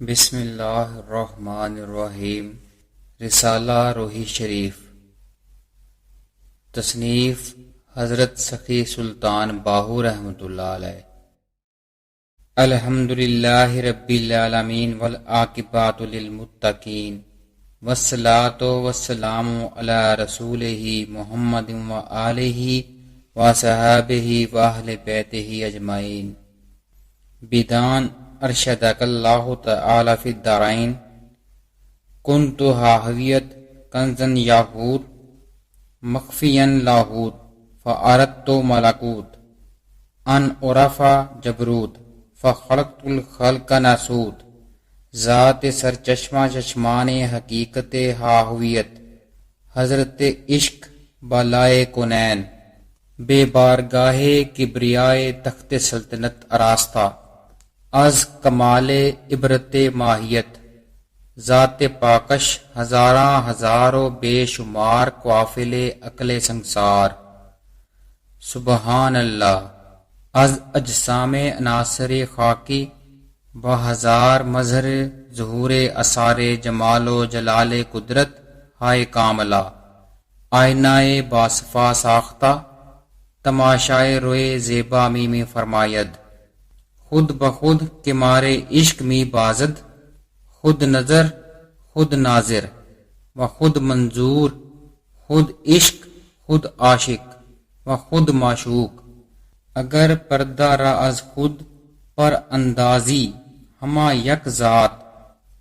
بسم اللہ الرحمن الرحیم۔ رسالہ روحی شریف، تصنیف حضرت سخی سلطان باہو رحمۃ اللہ علیہ۔ الحمدللہ رب العالمین والعاقبۃ للمتقین، والصلاۃ والسلام علی رسولہ محمد وآلہ وصحبہ واہل بیتہ اجمعین۔ بدان ارشدک اللہ تعالی فی الدارین، کنت حاویت کنزن یاقوت مخفیا لاہوت، فاردت ملکوت ان عرفا جبروت، فخلقت الخلق ناسوت، ذات سرچشمہ چشمان حقیقت حاویت، حضرت عشق بالائے کنین، بے بارگاہ کبریائے تخت سلطنت آراستہ، از کمال عبرت ماہیت، ذات پاکش ہزاراں ہزاروں بے شمار قوافل عقل سنسار، سبحان اللہ۔ از اجسام عناصر خاکی بہزار مظہر ظہور اثار جمال و جلال قدرت ہائے کاملہ، آئینہ باصفا ساختہ تماشائے روئے زیبا می میں فرماید، خود بخود کہ مارے عشق می بازد، خود نظر خود ناظر و خود منظور، خود عشق خود عاشق و خود معشوق، اگر پردہ را از خود پر اندازی ہما یک ذات،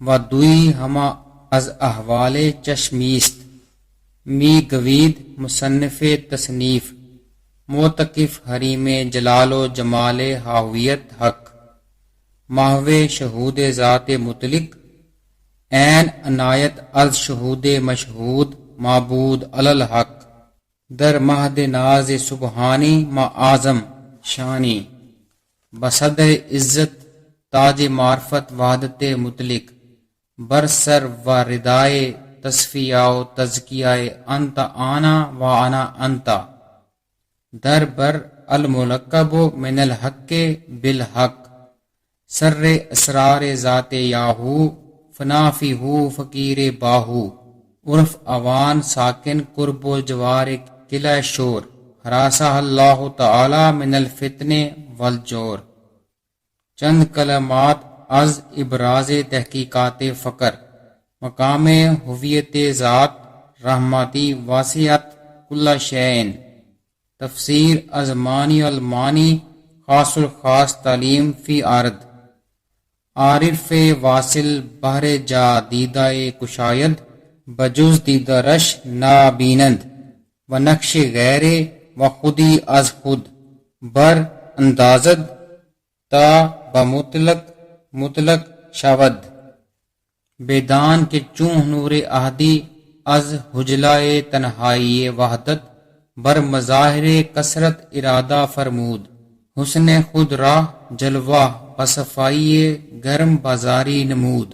و دوئی ہما از احوال چشمیست، می گوید مصنف تصنیف موتقف حریم جلال و جمال حاویت حق، محو شہود ذات مطلق، عین عنایت از شہود مشہود معبود علی الحق، در مہد ناز سبحانی معظم شانی، بصدر عزت تاج معرفت وحدت مطلق، بر سر و ردائے تصفیہ و تزکیہ انت آنا و انا انت، در بر الملقب من الحق بالحق، سر اسرار ذات یاہو، فنافی ہو فقیر باہو، عرف اوان ساکن قرب و جوار قلعہ شور، حراسہ اللہ تعالی من الفتن والجور۔ چند کلمات از ابراز تحقیقات فقر، مقام ہویت ذات رحمتی واسعت کل شیء، تفسیر از معنی المانی خاص الخاص تعلیم فی عرض، عارف واصل بہر جا دیدہ کشاید، بجز دیدہ رش نابینند، و نقش غیر و خودی از خود، بر اندازد تا بمطلق مطلق شود، بیدان کے چون نور احدی از حجلائے تنہائی وحدت، بر مظاہر کثرت ارادہ فرمود، حسن خود راہ جلوہ بصفائی گرم بازاری نمود،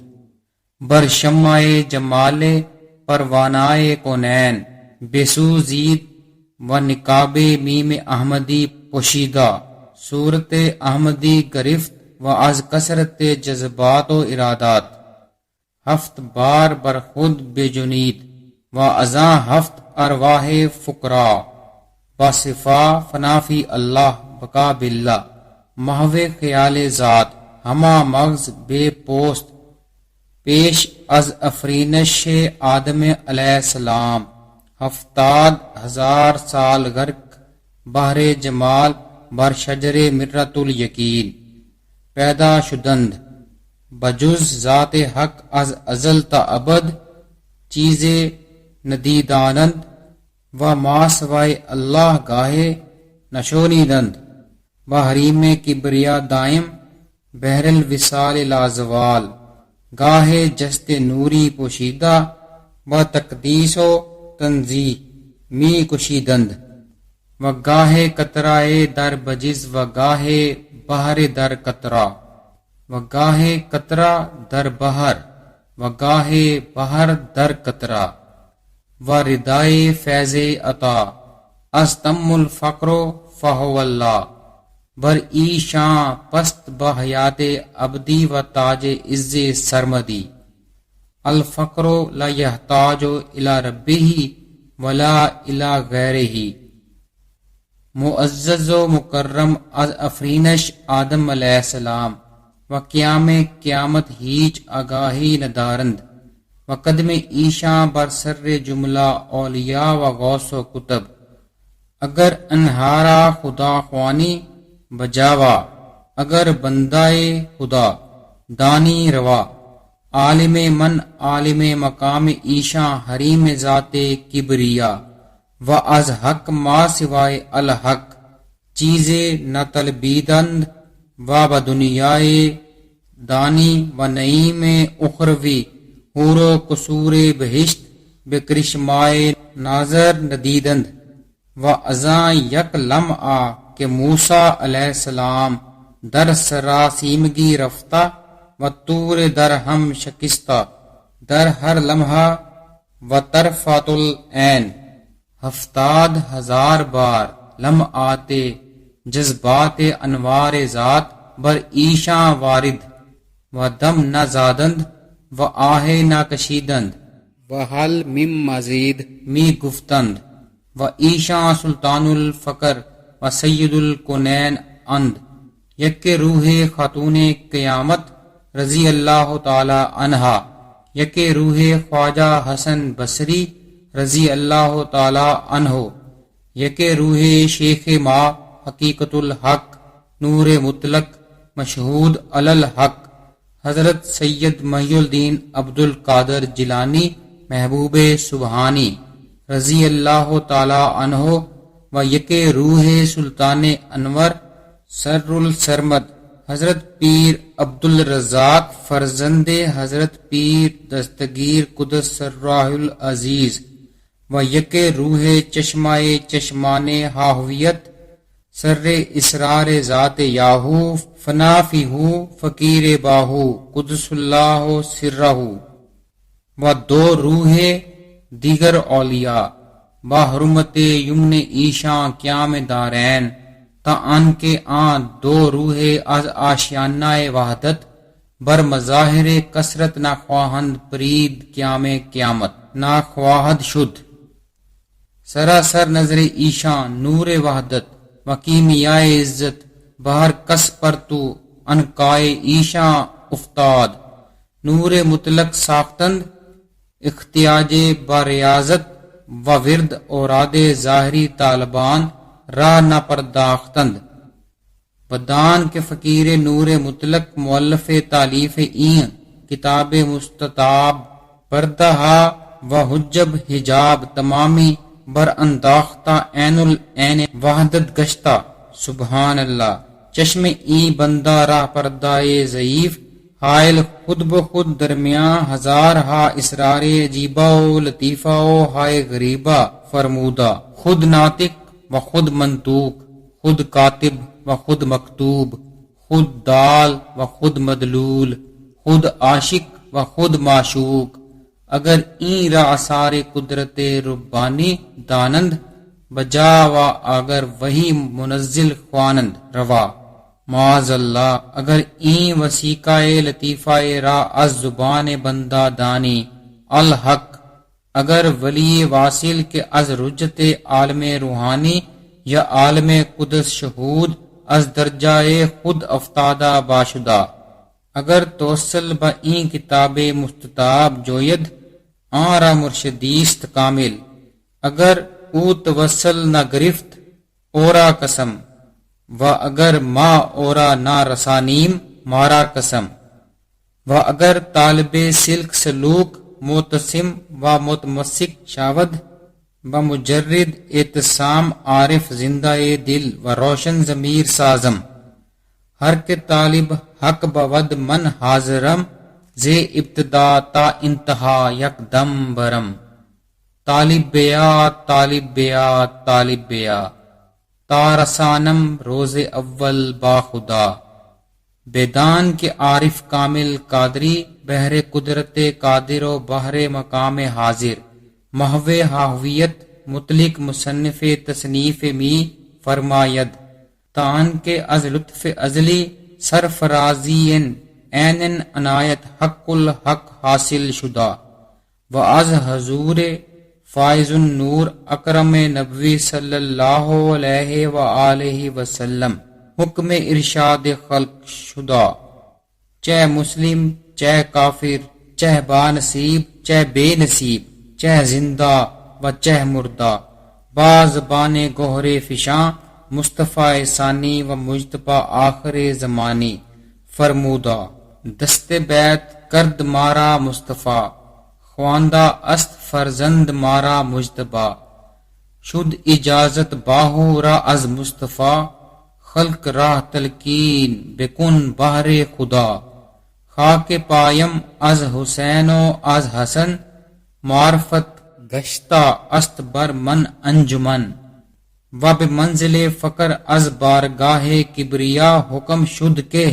بر شمع جمال پروانائے کونین، بسو زید و نقاب میم احمدی پوشیدہ، صورت احمدی گرفت و از کثرت جذبات و ارادات، ہفت بار بر خود بے جنید و ازاں ہفت ارواح فقرا، باصفا فنافی اللہ بقا باللہ، محو خیال ذات ہما مغز بے پوست، پیش از افرینش آدم علیہ السلام، ہفتاد ہزار سال غرق بحر جمال بر شجر مرۃ الیقین، پیدا شدند بجز ذات حق از ازل تا ابد، چیزیں ندیدانند و ما سوائے اللہ گاہے نشونیدند، و حریم کبریا دائم بحر الوصال لازوال، گاہے جست نوری پوشیدہ و تقدیس و تنزیہ می کشیدند، و گاہے قطرائے در بجز و گاہے بحر در قطرہ، و گاہے قطرہ در بحر، و گاہے بحر در قطرہ، و ردائے فیض عطا، از تم الفقر فہو اللہ، بر ایشاں پست بحیات ابدی و تاج عز سرمدی الفقر لا یحتاج الی ربہ ولا الی غیرہ معزز و مکرم از افرینش آدم علیہ السلام و قیام قیامت ہیچ آگاہی ندارند و قدم ایشاں بر سر جملہ اولیاء و غوث و کتب اگر انہارا خدا خوانی بجاوا اگر بندائے خدا دانی روا عالم من عالم مقام ایشاں حریم ذات کبریا و از حق ما سوائے الحق چیزیں نہ طلبیدند و بدنیائے دانی و نعیم اخروی حور و قصور بہشت بکرشمائے ناظر ندیدند و ازاں یک لمعہ کہ موسیٰ علیہ السلام در سراسیمگی رفتہ و طور در ہم شکستہ در ہر لمحہ و طرفات العین 70,000 بار لمعات جذبات انوار ذات بر ایشاں وارد و دم نہ زادند و آہ نہ کشیدند و حل مم مزید می گفتند و ایشاں سلطان الفقر و سید الکونین اند یک روح خاتون قیامت رضی اللہ تعالی عنہا یک روح خواجہ حسن بصری رضی اللہ تعالی عنہ یک روح شیخ ما حقیقت الحق نور مطلق مشہود علی الحق حضرت سید محی الدین عبد القادر جیلانی محبوب سبحانی رضی اللہ تعالی عنہ و یک روح سلطان انور سر السرمد حضرت پیر عبد الرزاق فرزند حضرت پیر دستگیر قدس سراہ العزیز و یک روح چشمہ چشمان ہاہویت سر اسرار ذات یاہو فنا فی ہو فقیر باہو قدس اللہ سرہ و دو روح دیگر اولیاء باحرمت یمن ایشاں قیام دارین تا ان کے آن دو روح از آشیانہ وحدت بر مظاہر کثرت نہ خواہند پرید قیام قیامت نہ خواہد شد سراسر نظر ایشاں نور وحدت و کیمیائے عزت بہر کس پر تو انکائے ایشاں افتاد نور مطلق ساختند اختیاج باریازت و ورد اوراد ظاہری طالبان راہ نہ پرداختند بدان کے فقیر نور مطلق مؤلف تالیف این کتاب مستطاب پردہا و حجب حجاب تمامی بر انداختہ عین العین وحدت گشتہ سبحان اللہ چشم ای بندہ راہ پردائے ضعیف حائل خود بخود درمیان ہزار ہا اسرار عجیبہ و لطیفہ و ہائے غریبہ فرمودہ خود ناطق و خود منطوق خود کاتب و خود مکتوب خود دال و خود مدلول خود عاشق و خود معشوق اگر این را اثار قدرت ربانی دانند بجا و اگر وہی منزل خوانند روا معاذ اللہ اگر این وسیقہ لطیفہ را از زبان بندہ دانی الحق اگر ولی واصل کے از رجت عالم روحانی یا عالم قدس شہود از درجہ خود افتادہ باشدہ اگر توسل با این کتاب مستطاب جوید آرا مرشدیست کامل اگر او توسل نہ گرفت اورا قسم و اگر ما اورا نہ رسانیم مارا قسم و اگر طالب سلک سلوک متسم و متمسک شاود و مجرد اعتصام عارف زندہ دل و روشن ضمیر سازم ہر کے طالب حق بود من حاضرم زے ابتدا تا انتہا یک دم برم طالب بیا طالب بیا طالب بیا تا رسانم روز اول با خدا بیدان کے عارف کامل قادری بحر قدرت قادر و بحر مقام حاضر محو حاویت مطلق مصنف تصنیف می فرماید تان کے از لطف ازلی سرفرازی عین عنایت حق الحق حاصل شدہ و از حضور فائز النور اکرم نبوی صلی اللہ علیہ وآلہ وسلم حکم ارشاد خلق شدہ، چہ مسلم چہ کافر چہ با نصیب چہ بے نصیب چہ زندہ و چہ مردہ، باز بانے گوہر فشاں مصطفیٰ ثانی و مجتبیٰ آخر زمانی، فرمودہ دست بیت کرد مارا مصطفیٰ، خواندہ است فرزند مارا مجتبیٰ، شد اجازت باہو را از مصطفیٰ، خلق راہ تلقین بکن بہر خدا، خاک پایم از حسین و از حسن، معرفت گشتہ است بر من انجمن، و بمنزل فقر از بارگاہ کبریا حکم شد کے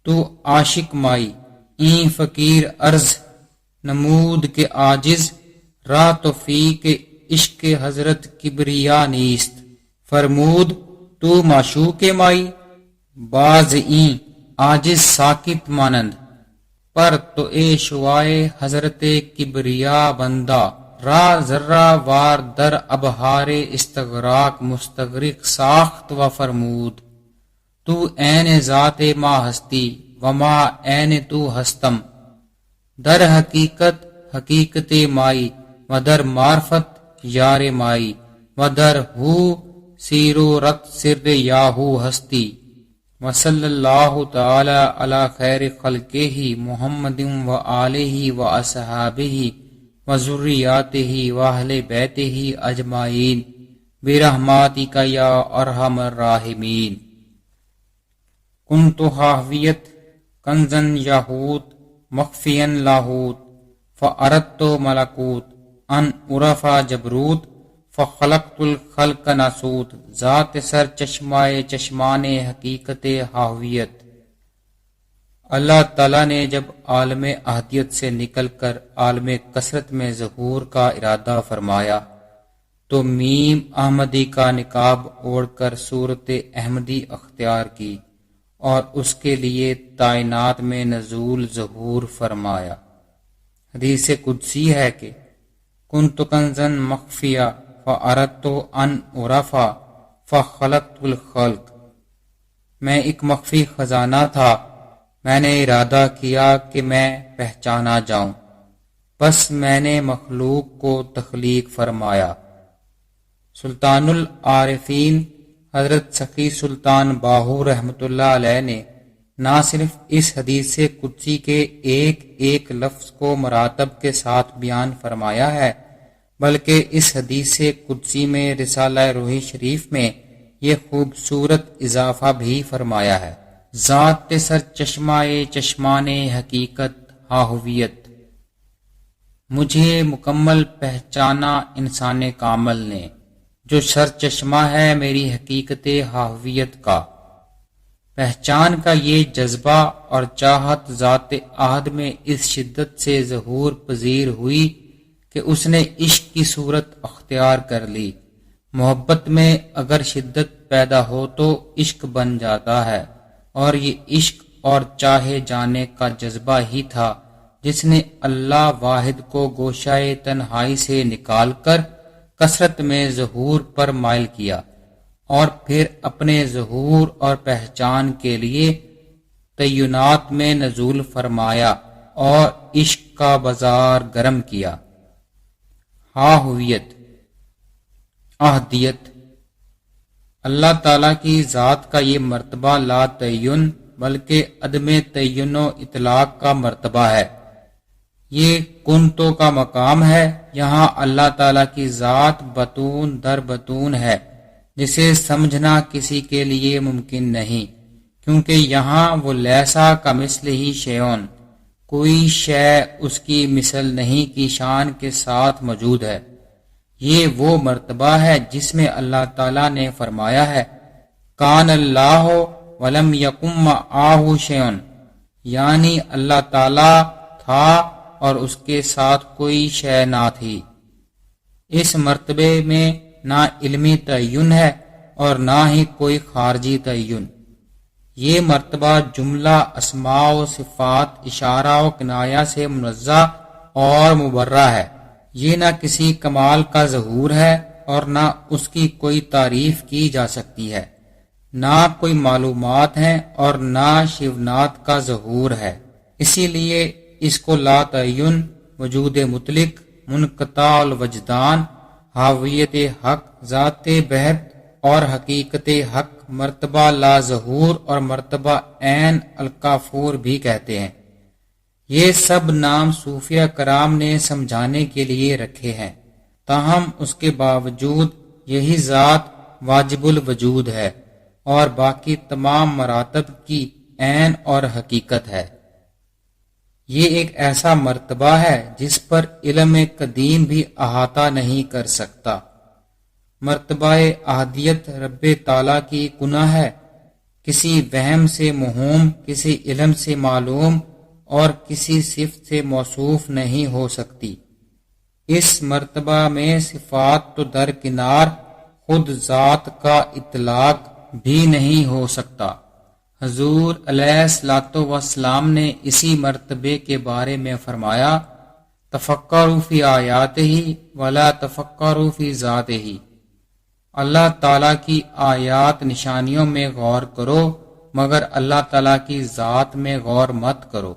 تو عاشق مائی، این فقیر عرض نمود کے عاجز، را توفیق عشق حضرت کبریا نیست، فرمود تو معشوق مائی، باز این عاجز ساکت مانند، پر تو اے شوائے حضرت کبریا بندہ، را ذرہ وار در ابہار استغراق مستغرق ساخت و فرمود، تو عین ذات ما ہستی و ما عین تو ہستم، در حقیقت حقیقت مائی و در معرفت یار مائی، و در ہو سیر و رت سر یاہو ہستی، وصلی اللہ تعالی علی خیر خلقہ محمد و آلہ و اصحابہ و ذریاتہ و اہل بیتہ اجمعین برحمتک یا ارحم الراحمین۔ کنت حاویت کنزن یاہوت مخفیا لاہوت، فاردت ملکوت ان عرفا جبروت، فخلقت الخلق ناسوت، ذات سر چشمائے چشمان حقیقت حاویت۔ اللہ تعالیٰ نے جب عالم احدیت سے نکل کر عالم کثرت میں ظہور کا ارادہ فرمایا تو میم احمدی کا نقاب اوڑھ کر صورت احمدی اختیار کی اور اس کے لیے تعینات میں نزول ظہور فرمایا۔ حدیث قدسی ہے کہ کنت کنزن مخفیہ فاردت ان عرفا فخلقت الخلق، میں ایک مخفی خزانہ تھا، میں نے ارادہ کیا کہ میں پہچانا جاؤں، بس میں نے مخلوق کو تخلیق فرمایا۔ سلطان العارفین حضرت سخی سلطان باہو رحمۃ اللہ علیہ نے نہ صرف اس حدیث قدسی کے ایک ایک لفظ کو مراتب کے ساتھ بیان فرمایا ہے، بلکہ اس حدیث قدسی میں رسالہ روحی شریف میں یہ خوبصورت اضافہ بھی فرمایا ہے، ذات سر چشمائے چشمان حقیقت ہاہویت، مجھے مکمل پہچانا انسان کامل نے جو سر چشمہ ہے میری حقیقت ہاہویت کا۔ پہچان کا یہ جذبہ اور چاہت ذات احد میں اس شدت سے ظہور پذیر ہوئی کہ اس نے عشق کی صورت اختیار کر لی۔ محبت میں اگر شدت پیدا ہو تو عشق بن جاتا ہے، اور یہ عشق اور چاہے جانے کا جذبہ ہی تھا جس نے اللہ واحد کو گوشائے تنہائی سے نکال کر کثرت میں ظہور پر مائل کیا، اور پھر اپنے ظہور اور پہچان کے لیے تعینات میں نزول فرمایا اور عشق کا بازار گرم کیا۔ ہاہویت، احدیت، اللہ تعالیٰ کی ذات کا یہ مرتبہ لا تعین بلکہ عدم تعین و اطلاق کا مرتبہ ہے۔ یہ کنتو کا مقام ہے، یہاں اللہ تعالیٰ کی ذات بطون در بطون ہے جسے سمجھنا کسی کے لیے ممکن نہیں، کیونکہ یہاں وہ لیسا کا مثل ہی شیون، کوئی شے اس کی مثل نہیں کی شان کے ساتھ موجود ہے۔ یہ وہ مرتبہ ہے جس میں اللہ تعالیٰ نے فرمایا ہے کان اللہ ولم یکن معہ شیء، یعنی اللہ تعالیٰ تھا اور اس کے ساتھ کوئی شے نہ تھی۔ اس مرتبے میں نہ علمی تعین ہے اور نہ ہی کوئی خارجی تعین۔ یہ مرتبہ جملہ اسماء و صفات اشارہ و کنایہ سے منزہ اور مبرہ ہے۔ یہ نہ کسی کمال کا ظہور ہے اور نہ اس کی کوئی تعریف کی جا سکتی ہے، نہ کوئی معلومات ہیں اور نہ شیونات کا ظہور ہے۔ اسی لیے اس کو لا تعین، وجود مطلق، منقطع الوجدان، حاویت حق، ذات بہت اور حقیقت حق، مرتبہ لا ظہور اور مرتبہ عین الکافور بھی کہتے ہیں۔ یہ سب نام صوفیہ کرام نے سمجھانے کے لیے رکھے ہیں، تاہم اس کے باوجود یہی ذات واجب الوجود ہے اور باقی تمام مراتب کی عین اور حقیقت ہے۔ یہ ایک ایسا مرتبہ ہے جس پر علم قدیم بھی احاطہ نہیں کر سکتا۔ مرتبہ احدیت رب تعالیٰ کی کنہ ہے، کسی وہم سے موہوم، کسی علم سے معلوم اور کسی صفت سے موصوف نہیں ہو سکتی۔ اس مرتبہ میں صفات تو درکنار، خود ذات کا اطلاق بھی نہیں ہو سکتا۔ حضور علیہ الصلوۃ والسلام نے اسی مرتبے کے بارے میں فرمایا، تفکروا فی آیاتہ ولا تفکروا فی ذاتہ، اللہ تعالیٰ کی آیات نشانیوں میں غور کرو مگر اللہ تعالیٰ کی ذات میں غور مت کرو۔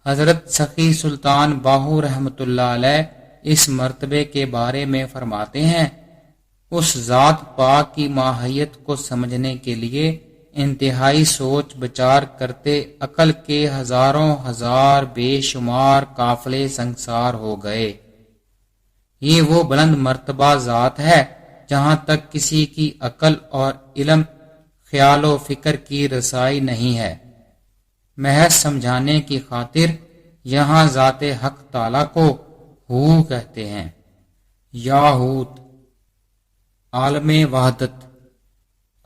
حضرت سخی سلطان باہو رحمۃ اللہ علیہ اس مرتبے کے بارے میں فرماتے ہیں، اس ذات پاک کی ماہیت کو سمجھنے کے لیے انتہائی سوچ بچار کرتے عقل کے ہزاروں ہزار بے شمار قافلے سنگسار ہو گئے۔ یہ وہ بلند مرتبہ ذات ہے جہاں تک کسی کی عقل اور علم، خیال و فکر کی رسائی نہیں ہے۔ محض سمجھانے کی خاطر یہاں ذات حق تعالیٰ کو ہو کہتے ہیں۔ یاہوت، عالم وحدت۔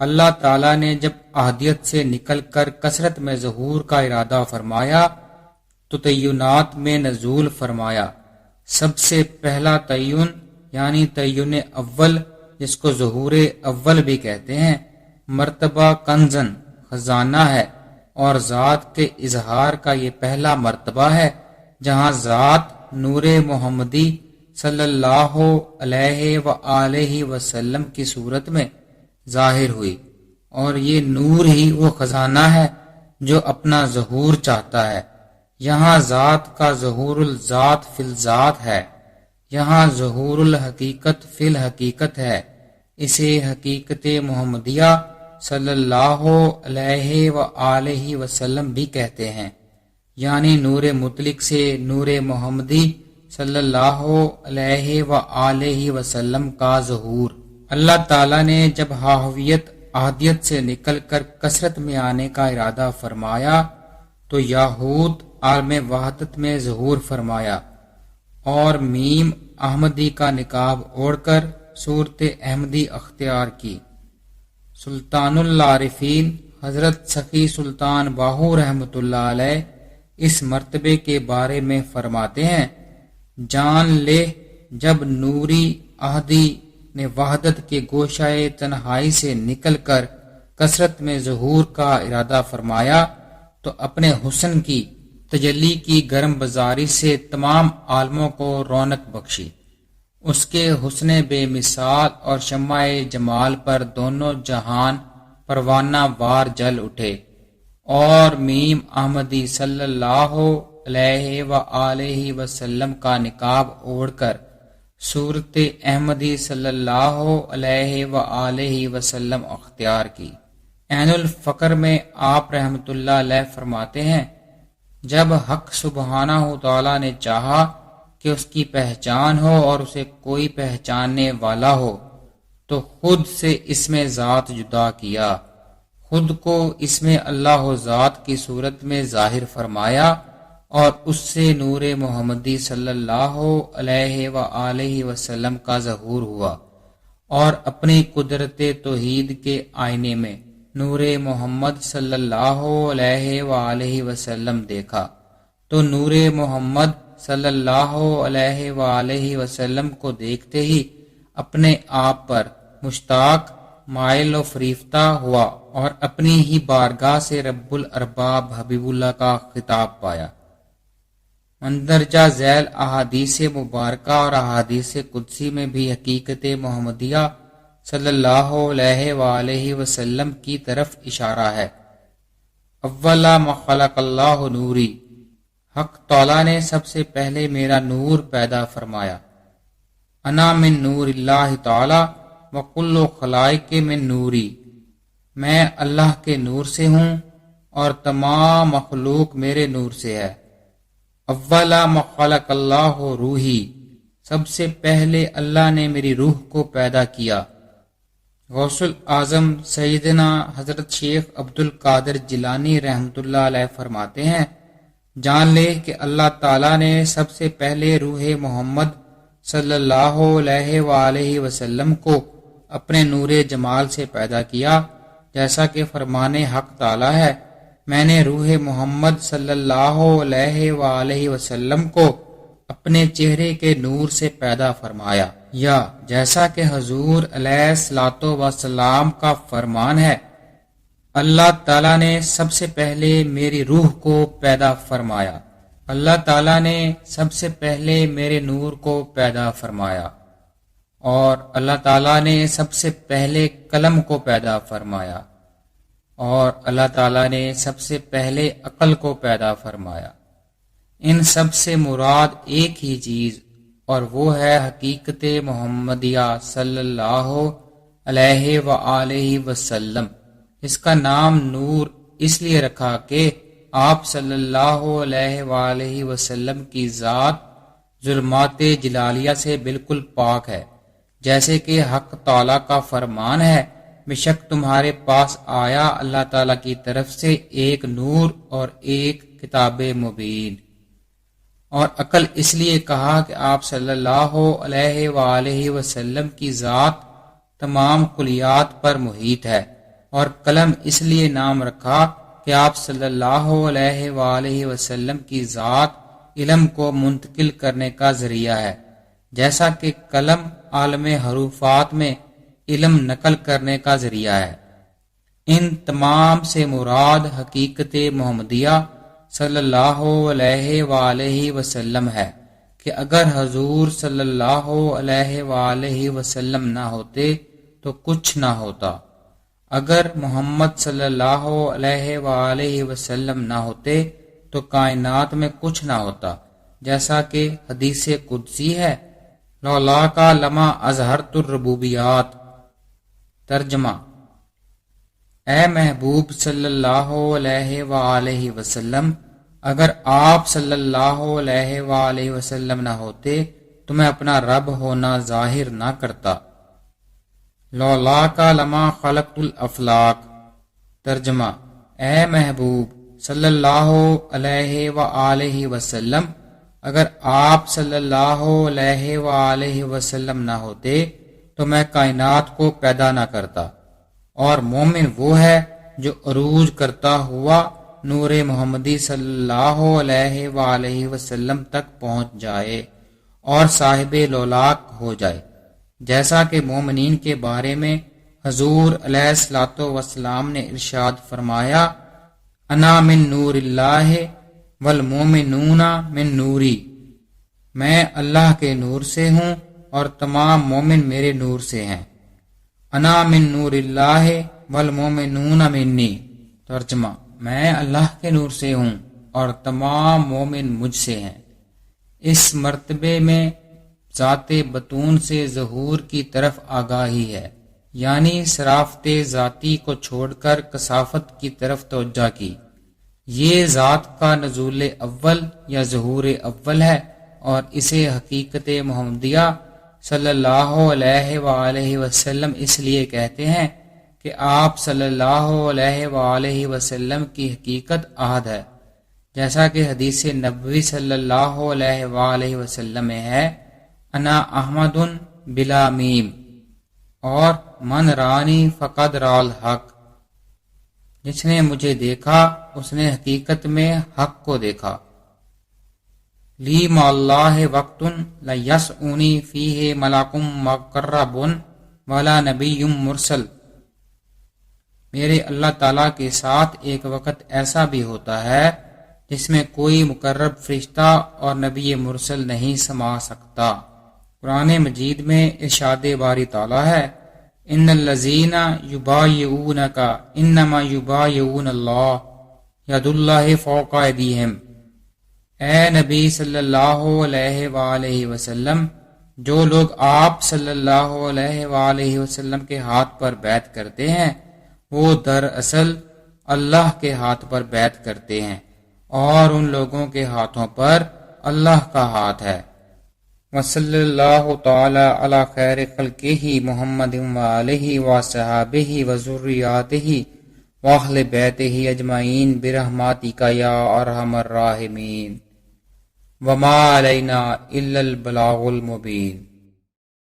اللہ تعالیٰ نے جب احدیت سے نکل کر کثرت میں ظہور کا ارادہ فرمایا تو تعینات میں نزول فرمایا۔ سب سے پہلا تعین یعنی تعین اول، جس کو ظہور اول بھی کہتے ہیں، مرتبہ کنزن خزانہ ہے اور ذات کے اظہار کا یہ پہلا مرتبہ ہے جہاں ذات نور محمدی صلی اللہ علیہ وآلہ وسلم کی صورت میں ظاہر ہوئی، اور یہ نور ہی وہ خزانہ ہے جو اپنا ظہور چاہتا ہے۔ یہاں ذات کا ظہور الذات فی الذات ہے، یہاں ظہور الحقیقت فی الحقیقت ہے۔ اسے حقیقت محمدیہ صلی اللہ علیہ وآلہ وسلم بھی کہتے ہیں، یعنی نور مطلق سے نور محمدی صلی اللہ علیہ وآلہ وسلم کا ظہور۔ اللہ تعالیٰ نے جب حاویت احدیت سے نکل کر کثرت میں آنے کا ارادہ فرمایا تو یاہوت عالم وحدت میں ظہور فرمایا اور میم احمدی کا نقاب اوڑھ کر صورت احمدی اختیار کی۔ سلطان العارفین حضرت سخی سلطان باہو رحمۃ اللہ علیہ اس مرتبے کے بارے میں فرماتے ہیں، جان لے جب نوری احدی نے وحدت کے گوشۂ تنہائی سے نکل کر کثرت میں ظہور کا ارادہ فرمایا تو اپنے حسن کی تجلی کی گرم بازاری سے تمام عالموں کو رونق بخشی۔ اس کے حسن بے مثال اور شمع جمال پر دونوں جہان پروانہ وار جل اٹھے، اور میم احمدی صلی اللہ علیہ وآلہ وسلم کا نقاب اوڑھ کر صورت احمدی صلی اللہ علیہ وآلہ وسلم اختیار کی۔ عین الفقر میں آپ رحمت اللہ علیہ فرماتے ہیں، جب حق سبحانہ تعالیٰ نے چاہا کہ اس کی پہچان ہو اور اسے کوئی پہچاننے والا ہو تو خود سے اسم ذات جدا کیا، خود کو اسم اللہ ذات کی صورت میں ظاہر فرمایا اور اس سے نور محمدی صلی اللہ علیہ وآلہ وسلم کا ظہور ہوا، اور اپنی قدرت توحید کے آئینے میں نور محمد صلی اللہ علیہ وآلہ وسلم دیکھا تو نور محمد صلی اللہ علیہ وآلہ وسلم کو دیکھتے ہی اپنے آپ پر مشتاق مائل و فریفتہ ہوا اور اپنی ہی بارگاہ سے رب الارباب حبیب اللہ کا خطاب پایا۔ مندرجہ ذیل احادیث مبارکہ اور احادیث قدسی میں بھی حقیقت محمدیہ صلی اللہ علیہ وآلہ وسلم کی طرف اشارہ ہے۔ اولا ما خلق اللہ نوری، حق تعالیٰ نے سب سے پہلے میرا نور پیدا فرمایا۔ انا من نور اللہ تعالی وکل خلائق من نوری، میں اللہ کے نور سے ہوں اور تمام مخلوق میرے نور سے ہے۔ اولا ما خلق اللہ روحی، سب سے پہلے اللہ نے میری روح کو پیدا کیا۔ غوث الاعظم سیدنا حضرت شیخ عبد القادر جیلانی رحمۃ اللہ علیہ فرماتے ہیں، جان لے کہ اللہ تعالیٰ نے سب سے پہلے روح محمد صلی اللہ علیہ وآلہ وسلم کو اپنے نور جمال سے پیدا کیا، جیسا کہ فرمان حق تعالیٰ ہے، میں نے روح محمد صلی اللہ علیہ وآلہ وسلم کو اپنے چہرے کے نور سے پیدا فرمایا، یا جیسا کہ حضور علیہ الصلوۃ والسلام کا فرمان ہے، اللہ تعالیٰ نے سب سے پہلے میری روح کو پیدا فرمایا، اللہ تعالیٰ نے سب سے پہلے میرے نور کو پیدا فرمایا، اور اللہ تعالیٰ نے سب سے پہلے قلم کو پیدا فرمایا، اور اللہ تعالیٰ نے سب سے پہلے عقل کو پیدا فرمایا۔ ان سب سے مراد ایک ہی چیز، اور وہ ہے حقیقت محمدیہ صلی اللہ علیہ وآلہ وسلم۔ اس کا نام نور اس لیے رکھا کہ آپ صلی اللہ علیہ وآلہ وسلم کی ذات ظلمات جلالیہ سے بالکل پاک ہے، جیسے کہ حق تعالیٰ کا فرمان ہے، بے شک تمہارے پاس آیا اللہ تعالیٰ کی طرف سے ایک نور اور ایک کتاب مبین۔ اور عقل اس لیے کہا کہ آپ صلی اللہ علیہ وآلہ وسلم کی ذات تمام کلیات پر محیط ہے، اور قلم اس لیے نام رکھا کہ آپ صلی اللہ علیہ وآلہ وسلم کی ذات علم کو منتقل کرنے کا ذریعہ ہے، جیسا کہ قلم عالم حروفات میں علم نقل کرنے کا ذریعہ ہے۔ ان تمام سے مراد حقیقت محمدیہ صلی اللہ علیہ وآلہ وسلم ہے کہ اگر حضور صلی اللہ علیہ وآلہ وسلم نہ ہوتے تو کچھ نہ ہوتا، اگر محمد صلی اللہ علیہ وآلہ وسلم نہ ہوتے تو کائنات میں کچھ نہ ہوتا، جیسا کہ حدیث قدسی ہے، لولا کا لما اظہرت الربوبیات۔ ترجمہ: اے محبوب صلی اللہ علیہ وآلہ وسلم، اگر آپ صلی اللہ علیہ وآلہ وسلم نہ ہوتے تو میں اپنا رب ہونا ظاہر نہ کرتا۔ لولا کا لما خلقت الافلاق۔ ترجمہ: اے محبوب صلی اللہ علیہ وآلہ وسلم، اگر آپ صلی اللہ علیہ وآلہ وسلم نہ ہوتے تو میں کائنات کو پیدا نہ کرتا۔ اور مومن وہ ہے جو عروج کرتا ہوا نور محمدی صلی اللہ علیہ وآلہ وسلم تک پہنچ جائے اور صاحب لولاک ہو جائے، جیسا کہ مومنین کے بارے میں حضور علیہ الصلوۃ والسلام نے ارشاد فرمایا، انا من نور اللہ والمومنون من نوری، میں اللہ کے نور سے ہوں اور تمام مومن میرے نور سے ہیں۔ انا من نور اللہ والمومنون منی۔ ترجمہ: میں اللہ کے نور سے ہوں اور تمام مومن مجھ سے ہیں۔ اس مرتبے میں ذات بطون سے ظہور کی طرف آگاہی ہے، یعنی صرافت ذاتی کو چھوڑ کر کثافت کی طرف توجہ کی۔ یہ ذات کا نزول اول یا ظہور اول ہے، اور اسے حقیقت محمدیہ صلی اللہ علیہ وآلہ وسلم اس لیے کہتے ہیں کہ آپ صلی اللہ علیہ وآلہ وسلم کی حقیقت احد ہے، جیسا کہ حدیث نبوی صلی اللہ علیہ وآلہ وسلم میں ہے، انا احمد بلا میم، اور من رانی فقد رال حق، جس نے مجھے دیکھا اس نے حقیقت میں حق کو دیکھا۔ لی ما اللہ وقت لا یسعنی فیہ ملک مقرب ولا نبی مرسل میرے اللہ تعالیٰ کے ساتھ ایک وقت ایسا بھی ہوتا ہے جس میں کوئی مقرب فرشتہ اور نبی مرسل نہیں سما سکتا۔ قرآن مجید میں ارشاد باری تعالیٰ ہے، ان الذین یبایعونک انما یبایعون اللہ ید اللہ فوق ایدیہم۔ اے نبی صلی اللہ علیہ وآلہ وسلم، جو لوگ آپ صلی اللہ علیہ وآلہ وسلم کے ہاتھ پر بیعت کرتے ہیں وہ دراصل اللہ کے ہاتھ پر بیعت کرتے ہیں، اور ان لوگوں کے ہاتھوں پر اللہ کا ہاتھ ہے۔ وصلی اللہ تعالی علی خیر خلقہ محمد وآلہ وصحابہ وذریاتہ واہل بیتہ اجمعین برحمتک یا ارحم الراحمین۔ وما علینا الا البلاغ المبین۔